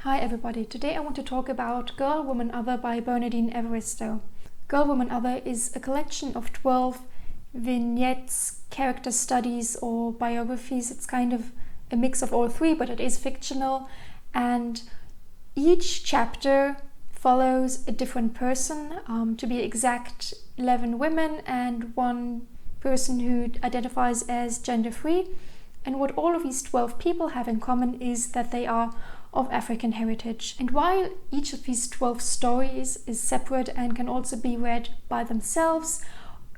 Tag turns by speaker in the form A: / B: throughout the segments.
A: Hi everybody, today I want to talk about Girl, Woman, Other by Bernardine Evaristo. Girl, Woman, Other is a collection of 12 vignettes, character studies or biographies. It's kind of a mix of all three, but it is fictional, and each chapter follows a different person, to be exact 11 women and one person who identifies as gender-free. And what all of these 12 people have in common is that they are of African heritage. And while each of these 12 stories is separate and can also be read by themselves,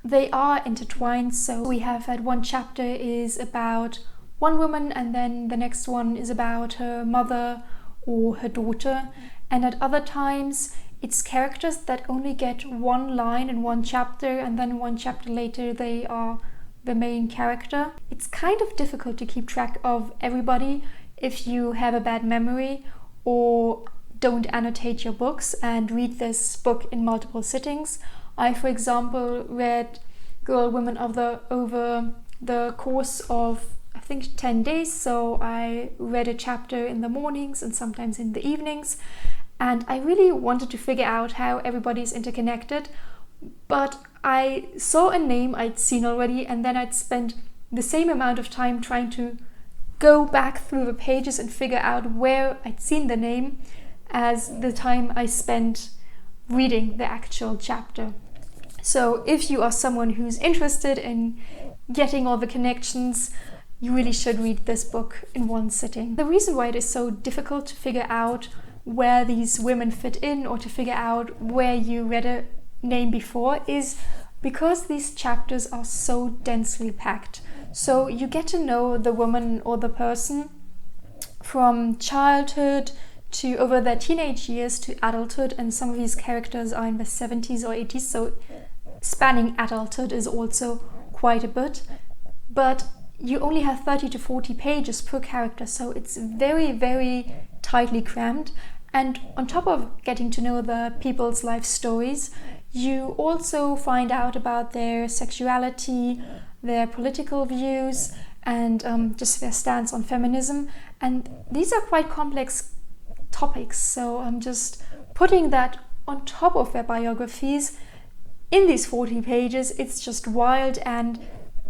A: they are intertwined. So we have that one chapter is about one woman, and then the next one is about her mother or her daughter. And at other times, it's characters that only get one line in one chapter, and then one chapter later they are the main character. It's kind of difficult to keep track of everybody if you have a bad memory or don't annotate your books and read this book in multiple sittings. I, for example, read Girl, Woman, Other over the course of, I think, 10 days. So I read a chapter in the mornings and sometimes in the evenings. And I really wanted to figure out how everybody's interconnected. But I saw a name I'd seen already, and then I'd spent the same amount of time trying to go back through the pages and figure out where I'd seen the name as the time I spent reading the actual chapter. So if you are someone who's interested in getting all the connections, you really should read this book in one sitting. The reason why it is so difficult to figure out where these women fit in or to figure out where you read a name before is because these chapters are so densely packed. So you get to know the woman or the person from childhood to over their teenage years to adulthood, and some of these characters are in their 70s or 80s, so spanning adulthood is also quite a bit. But you only have 30 to 40 pages per character, so it's very, very tightly crammed. And on top of getting to know the people's life stories, you also find out about their sexuality, their political views, and just their stance on feminism. And these are quite complex topics, so I'm just putting that on top of their biographies in these 40 pages. It's just wild, and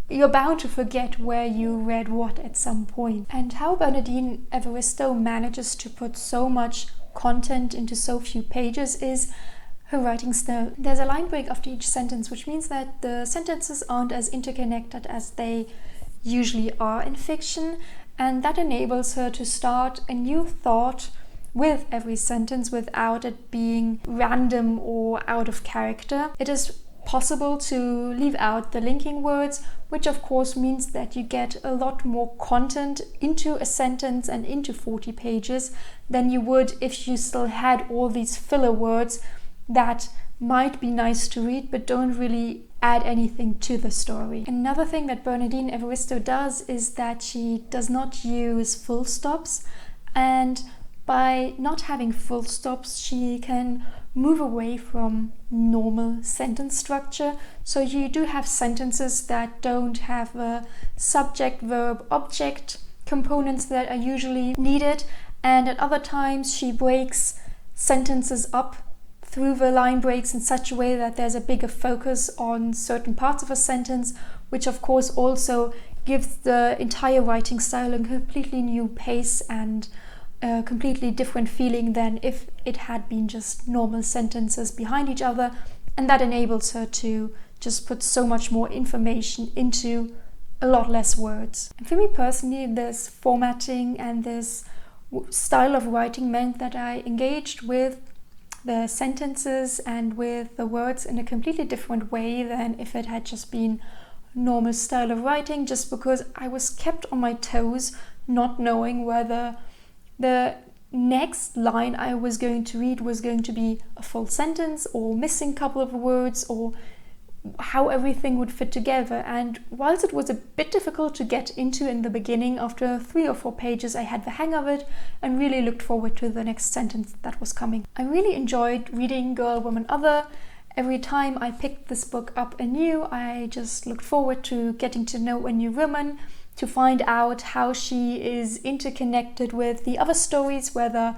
A: you're bound to forget where you read what at some point. And how Bernardine Evaristo manages to put so much content into so few pages is her writing style. There's a line break after each sentence, which means that the sentences aren't as interconnected as they usually are in fiction, and that enables her to start a new thought with every sentence without it being random or out of character. It is possible to leave out the linking words, which of course means that you get a lot more content into a sentence and into 40 pages than you would if you still had all these filler words that might be nice to read but don't really add anything to the story. Another thing that Bernardine Evaristo does is that she does not use full stops, and by not having full stops she can move away from normal sentence structure. So you do have sentences that don't have a subject, verb, object components that are usually needed, and at other times she breaks sentences up through the line breaks in such a way that there's a bigger focus on certain parts of a sentence, which of course also gives the entire writing style a completely new pace and a completely different feeling than if it had been just normal sentences behind each other, and that enables her to just put so much more information into a lot less words. And for me personally, this formatting and this style of writing meant that I engaged with the sentences and with the words in a completely different way than if it had just been normal style of writing, just because I was kept on my toes, not knowing whether the next line I was going to read was going to be a full sentence or missing a couple of words, or how everything would fit together. And whilst it was a bit difficult to get into in the beginning, after 3 or 4 pages I had the hang of it and really looked forward to the next sentence that was coming. I really enjoyed reading Girl, Woman, Other. Every time I picked this book up anew, I just looked forward to getting to know a new woman, to find out how she is interconnected with the other stories, whether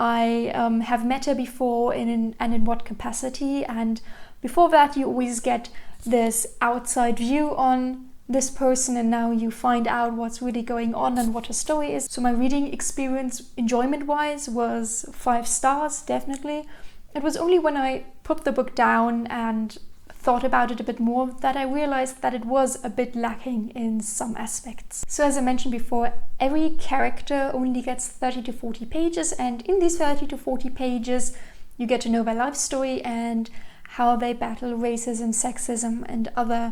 A: I have met her before and in what capacity. And before that, you always get this outside view on this person, and now you find out what's really going on and what her story is. So my reading experience, enjoyment-wise, was 5 stars, definitely. It was only when I put the book down and thought about it a bit more that I realized that it was a bit lacking in some aspects. So as I mentioned before, every character only gets 30 to 40 pages, and in these 30 to 40 pages you get to know their life story and how they battle racism, sexism and other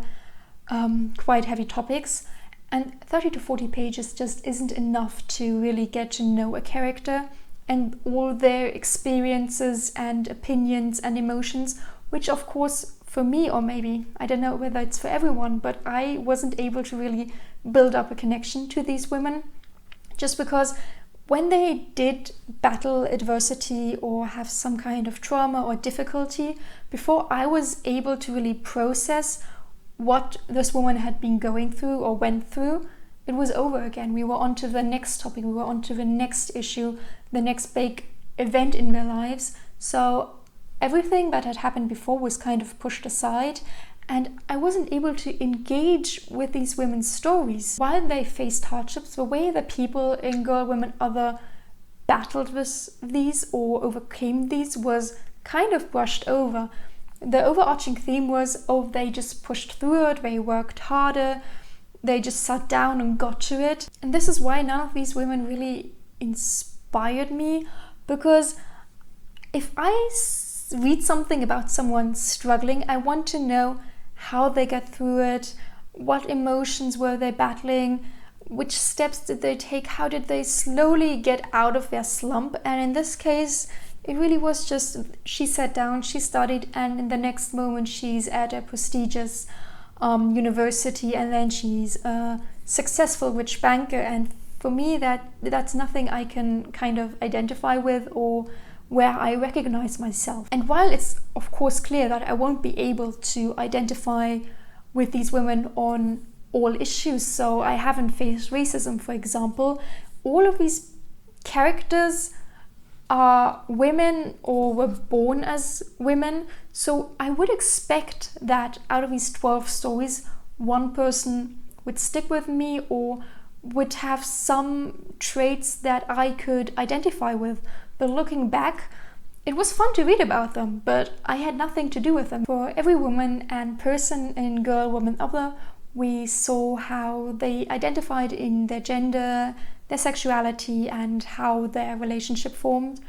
A: quite heavy topics. And 30 to 40 pages just isn't enough to really get to know a character and all their experiences and opinions and emotions, which of course for me, or maybe I don't know whether it's for everyone, but I wasn't able to really build up a connection to these women, just because when they did battle adversity or have some kind of trauma or difficulty, before I was able to really process what this woman had been going through or went through, it was over again. We were on to the next topic, we were on to the next issue, the next big event in their lives. So everything that had happened before was kind of pushed aside, and I wasn't able to engage with these women's stories. While they faced hardships, the way that people in Girl, Woman, Other battled with these or overcame these was kind of brushed over. The overarching theme was, oh, they just pushed through it, they worked harder, they just sat down and got to it. And this is why none of these women really inspired me, because if I read something about someone struggling, I want to know how they get through it, what emotions were they battling, which steps did they take, how did they slowly get out of their slump. And in this case, it really was just, she sat down, she studied, and in the next moment she's at a prestigious university, and then she's a successful rich banker. And for me, that's nothing I can kind of identify with or where I recognize myself. And while it's of course clear that I won't be able to identify with these women on all issues, so I haven't faced racism, for example, all of these characters are women or were born as women, so I would expect that out of these 12 stories, one person would stick with me or would have some traits that I could identify with. But looking back, it was fun to read about them, but I had nothing to do with them. For every woman and person in Girl, Woman, Other, we saw how they identified in their gender, their sexuality, and how their relationship formed.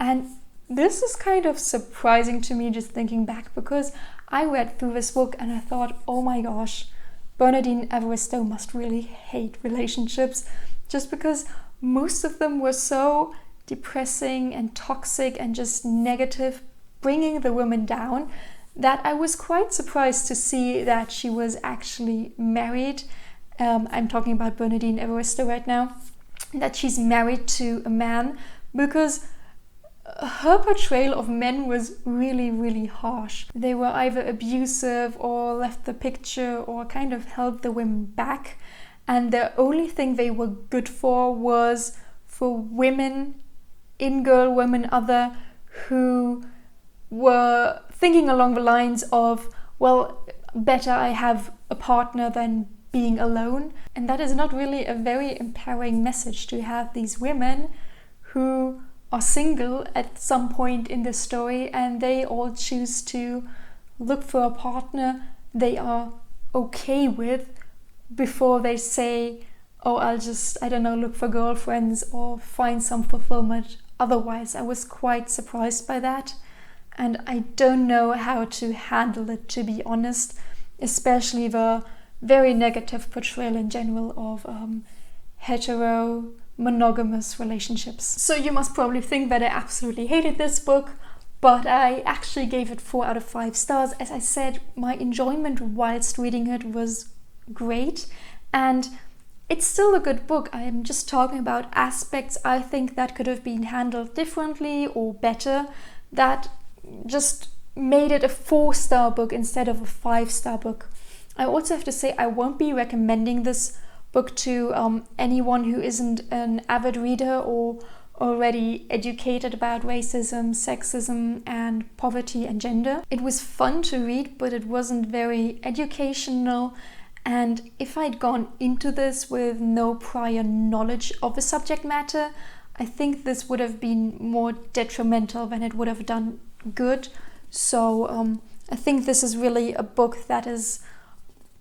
A: And this is kind of surprising to me just thinking back, because I read through this book and I thought, oh my gosh, Bernardine Evaristo must really hate relationships, just because most of them were so depressing and toxic and just negative, bringing the woman down, that I was quite surprised to see that she was actually married. I'm talking about Bernardine Evaristo right now, that she's married to a man, because her portrayal of men was really, really harsh. They were either abusive or left the picture or kind of held the women back, and the only thing they were good for was for women in Girl, Woman, Other who were thinking along the lines of, well, better I have a partner than being alone. And that is not really a very empowering message, to have these women who are single at some point in the story and they all choose to look for a partner they are okay with before they say, oh, I'll just, I don't know, look for girlfriends or find some fulfillment otherwise. I was quite surprised by that, and I don't know how to handle it, to be honest, especially the very negative portrayal in general of hetero monogamous relationships. So you must probably think that I absolutely hated this book, but I actually gave it 4 out of 5 stars. As I said, my enjoyment whilst reading it was great, and it's still a good book. I am just talking about aspects I think that could have been handled differently or better, that just made it a 4-star book instead of a 5-star book. I also have to say I won't be recommending this book to anyone who isn't an avid reader or already educated about racism, sexism, and poverty and gender. It was fun to read, but it wasn't very educational. And if I'd gone into this with no prior knowledge of the subject matter, I think this would have been more detrimental than it would have done good. So I think this is really a book that is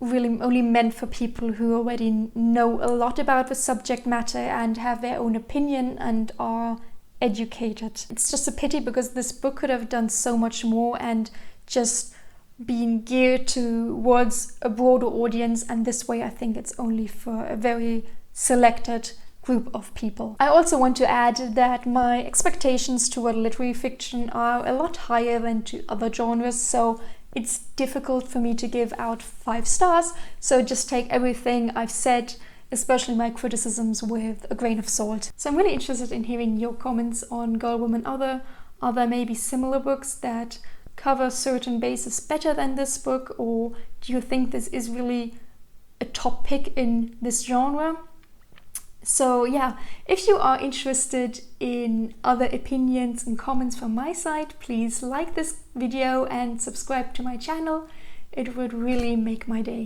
A: really only meant for people who already know a lot about the subject matter and have their own opinion and are educated. It's just a pity because this book could have done so much more and just been geared towards a broader audience, and this way I think it's only for a very selected group of people. I also want to add that my expectations toward literary fiction are a lot higher than to other genres, so it's difficult for me to give out 5 stars, so just take everything I've said, especially my criticisms, with a grain of salt. So I'm really interested in hearing your comments on Girl, Woman, Other. Are there maybe similar books that cover certain bases better than this book, or do you think this is really a top pick in this genre? So yeah, if you are interested in other opinions and comments from my side, please like this video and subscribe to my channel. It would really make my day.